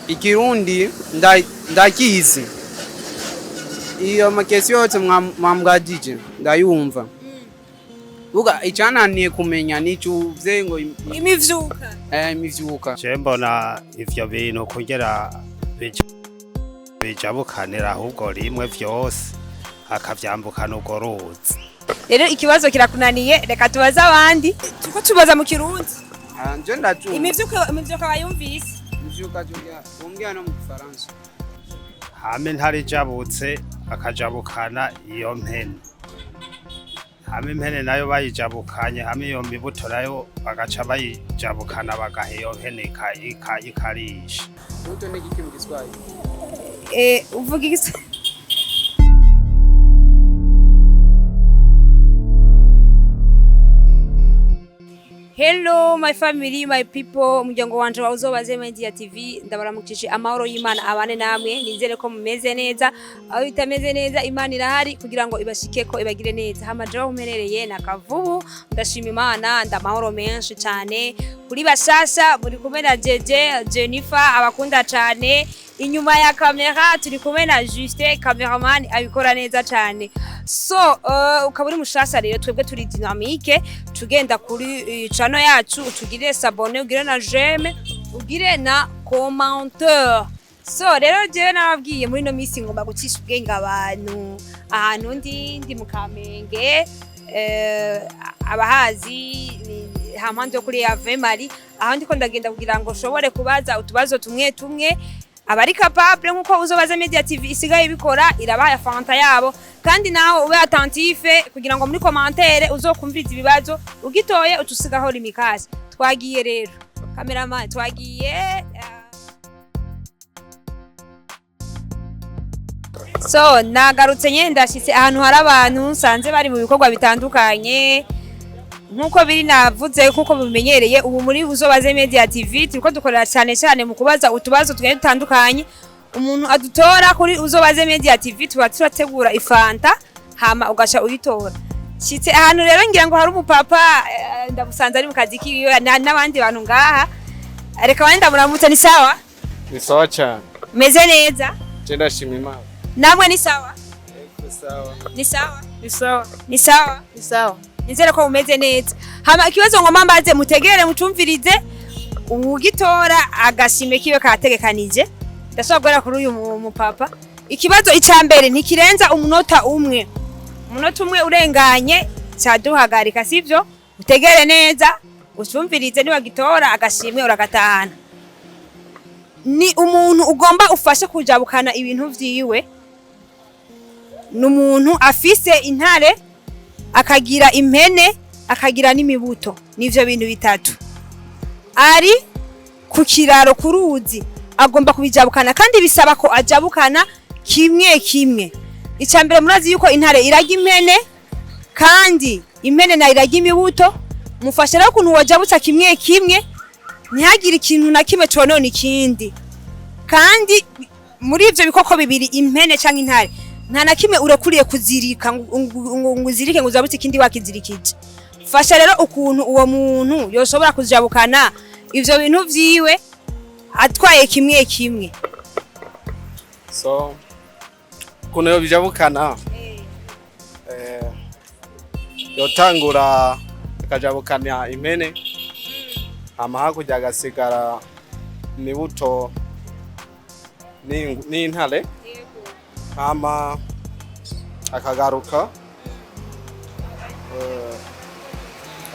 Ikirundi ndakizi. Iyo makesi yose mwambwajije ndayumva. Buga icananiye kumenya nicuvuze ngo imivyuka. Imivyuka. Je mbona ivyo bintu kugera bijabukanira ahubwo rimwe vyose akavyambukana ugo ruzi. Rero ikibazo kirakunaniye reka tubaza abandi tuko tubaza mu Kirundi. Nje ndacumva. Imivyuka bayumvise. Imivyuka jya umbwira no mu Faransa. Hame ntari jabutse akajabukana iyo mpene. Hame impene nayo bayijabukanye hame iyo mibuto nayo bagaca bayijabukana bagahe iyo mpene ikarisha. Uto ni giki mu Giswahili? Uvuga iki? Hello my family, my people, mujyango wanje wa Uzobaze Media TV, ndabaramukije amahoro y'Imana abane namwe, nizere ko mumeze neza, aho bitameze neza Imana irahari kugira ngo ibashike ko ibagire neza. Hamajeho umerereye nakavubu, ndashima Imana, ndamahoro menshi cyane. Kuri bashasha muri kumwe na Jennifer abakunda cyane. Inyuma ya kamera turi kumwe na Juste cameraman abikora neza cyane. So ukaburi mushasha rero twebwe turi dynamique tugenda kuri channel yacu utugire s'abonner ugire na j'aime ugire na commentaire. So rero je nababwiye muri no misi ngomba gucisha ubwenge abantu ahantu ndi mu Kamenge abahazi hampande yo kuri YAWE Mari aho ndiko ndagenda kugira ngo shobore kubaza utubazo tumwe tumwe abari capable nkuko Uzobaze Media TV isigaye bikora irabaha fanta yabo kandi naho ube attentive kugira ngo muri commentaire uzokumviriza ibibazo ugitoye utusigaho LUMICASH. Twagiye rero cameraman twagiye. So nagarutse ndashitse ahantu hari abantu sanze bari mu bikorwa bitandukanye nkuko biri navuze nkuko bimenyereye ubu muri Uzobaze Media TV turiko dukorera cyane mu kubaza utubazo tugenda dutandukanye. Umuntu adutora kuri Uzobaze Media TV tuba turategura ifanta hama ugasha uyitora. Shitse ahantu rero ngira ngo hari umupapa ndabusanze ari mu kazi kiwe n'abandi bantu ngaha. Reka wenda muramutse ni sawa? Ni sawa cyane. Meze neza? Je ndashima Imana. Namwe ni sawa? Sawa. Ni sawa? Ni sawa. Ni sawa? Ni sawa. Nizere ko umeze neza. Hama ikibazo ngoma mbaze mutegere mucumvirize ugitora agashime kiwe kategekanije. Ndashobora kuri uyu mupapa. Ikibazo icambere ntikirenza umunota umwe. Umunota umwe urenganye cyaduhagarika sivyo? Utegere neza ucumvirize niba gitora agashimwe uragatahana. Ni umuntu ugomba ufashe kujabukana ibintu vyiwe. N'umuntu afise intare akagira impene akagira n'imibuto nivyo bintu bitatu ari ku kiraro kuruzi agomba kubijabukana kandi bisaba ko ajabukana kimwe icambere murazi yuko intare irajya impene kandi impene na irajya imibuto mufashe rero kuntu wajabutsa kimwe ntihagire ikintu na kimwe conona ikindi kandi muri ivyo bikoko bibiri impene canke intare nta na kimwe urakuriye kuzirika nguzirike nguzabutse ikindi wakizirikije. Fasha rero ukuntu uwo muntu yoshobora kujabukana ivyo bintu vyiwe atwaye kimwe. So kuno bijabukana yotangura akajabukana impene hama kujya gasigara nibuto n'intare hama akagaruka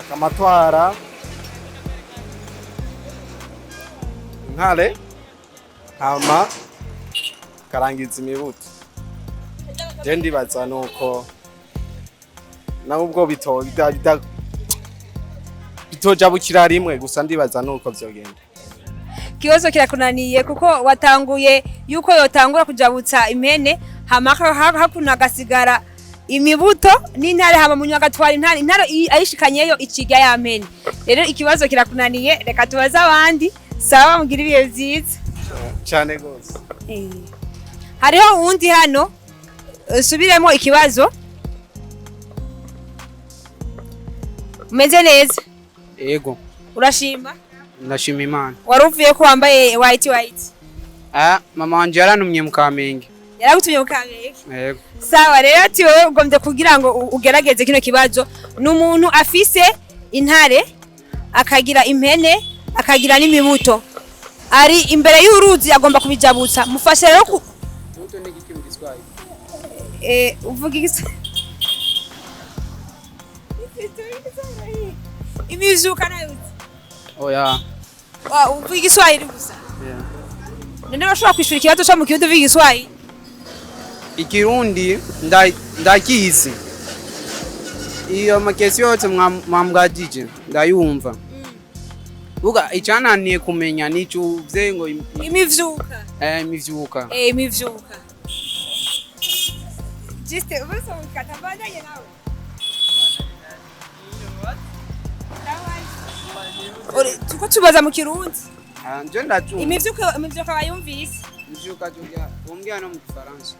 akamatwara intare hama karangiza imibuto. Je ndibaza nuko nubwo bitojabukira rimwe gusa ndibaza nuko vyogenda. Kibazo kirakunaniye kuko watanguye yuko yotangura kujabutsa impene hama hakuna gasigara imibuto n'intare hama munywa gatwara intare ayishikanyeyo ikiga ya mpene. Rero ikibazo kirakunaniye reka tubaza abandi sawa mugira ibihe vyiza cyane gose. Hariho uwundi hano subiremo ikibazo. Umeze neza? Yego. Urashima? Ndashima Imana. Waruvuye ko wambaye white. Mama wanje yarantumye mu Kamenge. Yaragutumye mu Kamenge. Yego. Sawa rero ati wowe ugomvye kugira ngo ugerageze kino kibazo n'umuntu afise intare akagira impene akagira n'imibuto ari imbere y'uruzi agomba kubijabutsa mufashe rero ku Muto ni giki mu Giswahili? uvuga Igiswahili imizuka nayo Oya. uvuga Igiswahili gusa Yeah. nende bashobora kwishura ikibazo cyo mu kirundi uvuga Igiswahili Ikirundi ndakizi. Iyo makesi yose mwambwajije ndayumva. Buga icananiye kumenya nicuvye ngo imivyuka imivyuka. imivyuka Juste ubuso ukatabandanye nawe Ore tuko tubaza mu kirundi Nje ndacumva. imivyuka bayumvise Imivyuka tuja umbwira no mu Gifaransa.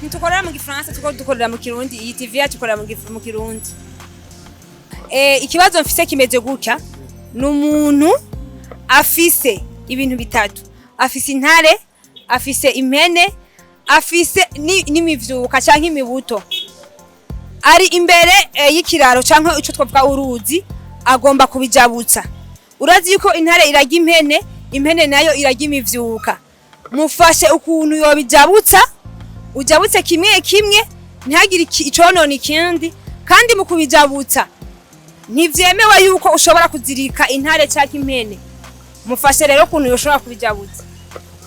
ntitukorera mu Gifaransa tuko dukorera mu Kirundi iyi TV yacu ikorera mu Kirundi ikibazo mfise kimeze gutya n'umuntu afise ibintu bitatu afise intare afise impene afise n'imivyuka canke imibuto ari imbere y'ikiraro canke ico twavuga uruzi agomba kubijabutsa urazi yuko intare irajya impene nayo irajya imivyuka mufashe ukuntu yobijabutsa ujabutse kimwe kimwe ntihagire iconona ikindi kandi mu kubijabutsa ntivyemewe yuko ushobora kuzirika intare cyangwa impene mufashe rero ukuntu yoshobora kubijabutsa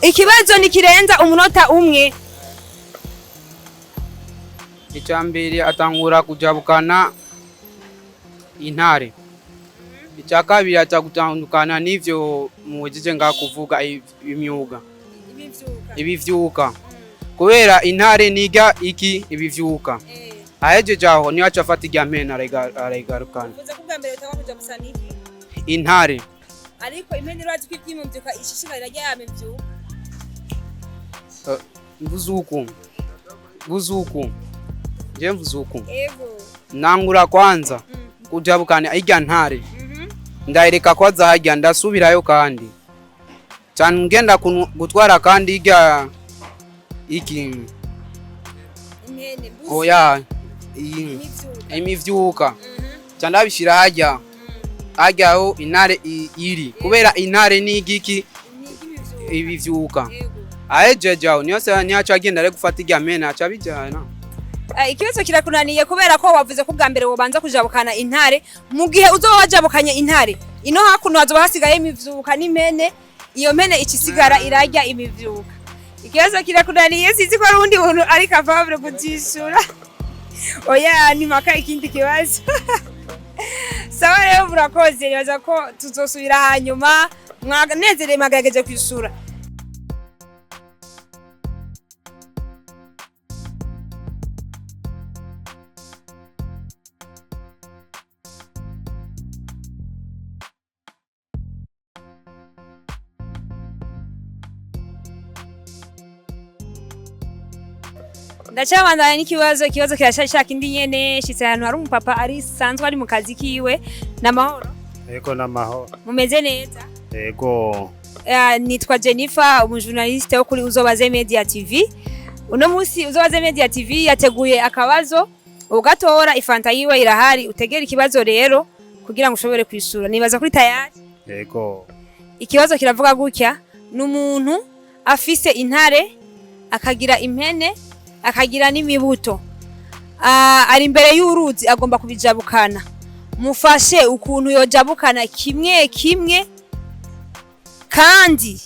ikibazo ni kirenza umunota umwe Icambere atangura kujabukana intare. Icyakabiri atagutandukana n'ivyo muwejeje ngakuvuga imyuga. Ibivyuka. Kubera intare niga iki ibivyuka. Ahejeje aho niyo acafata irya mpene aregarukana. uvuze ko bwa mbere utaba kujabutsa niki Intare. ariko impene urazi ko ivyimumvyuka ishishikarira ryamivyuka Buzuku. Je mvuzuku. ego Nangura kwanza kujabukana irya ntare. Ndaireka kwaza hajya ndasubirayo kandi. Cyane ngenda gutwara kandi irya iki impene oya imivyuka cyandabishira hajyaho intare iri kubera intare ni igiki ibivyuka ahejeje niyo se nyacho agenda ari gufata irya mpene aca bijyana ikibazo kirakunaniye kubera ko wavuze ko bwa mbere wobanza kujabukana intare mu gihe uzoba wajabukanye intare ino hakuno hazoba hasigaye imivyuka n'impene iyo mpene ikisigara irajya imivyuka ikibazo kirakunaniye sinzi ko ari undi muntu ari capable kujishura oya ni maka ikindi kibazo sawa rero murakoze nibaza ko tuzosubira hanyuma mwanezereye magerageje kwishura ndacabandanya n'ikibazo kirashashaka indi nyene shitse ahantu hari umupapa ari sanzwe ari mu kazi kiwe namahoro Ego namahoro. mumeze neza Ego. nitwa Jennifer umujournaliste wo kuri Uzobaze Media TV uno munsi Uzobaze Media TV yateguye akabazo ugatora ifanta yiwe irahari utegera ikibazo rero kugira ngo ushobore kwishura nibaza kuri tayari Ego. ikibazo kiravuga gutya n'umuntu afise intare akagira impene akagira n'imibuto ari imbere y'uruzi agomba kubijabukana mufashe ukuntu yojabukana kimwe kimwe kandi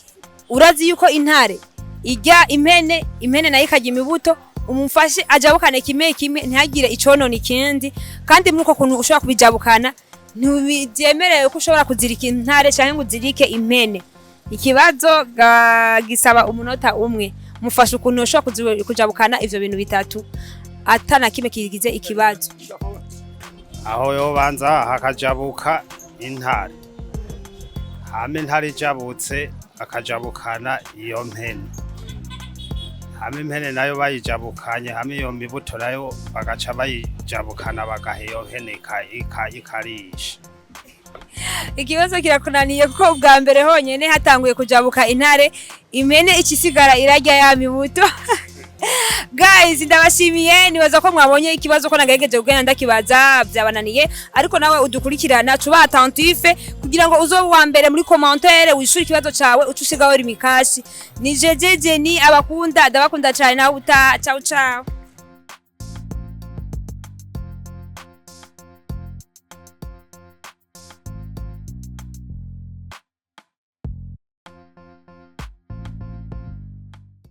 urazi yuko intare ijya impene nayo ikajya imibuto umufashe ajabukane kimwe kimwe ntihagire iconona ikindi kandi muri uko kuntu ushobora kubijabukana ntibyemerewe ko ushobora kuzirika intare cyangwa ngo uzirike impene ikibazo gisaba umunota umwe mufashe ukuntu ushobora kujabukana ivyo bintu bitatu atana kimwe kigize ikibazo Aho yobanza hakajabuka intare. Hame intare jabutse akajabukana iyo mpene. Hame impene nayo bayijabukanye hame iyo mibuto nayo bagaca bayijabukana bagaheyo mpene ikarisha. ikibazo kirakunaniye kuko ubwa mbere honyene hatanguye kujabuka intare impene ikisigara irarya ya mibuto. Guys, ndabashimiye nibaza ko mwabonye ikibazo ko nagerageje kugenda ndakibaza byabananiye, ariko nawe udukurikirana tuba attentif kugira ngo uzo wa mbere muri commentaire wishura ikibazo cawe ucushigaho LUMICASH. Ni jejeje ni abakunda ndabakunda cyane nawe uta ciao ciao.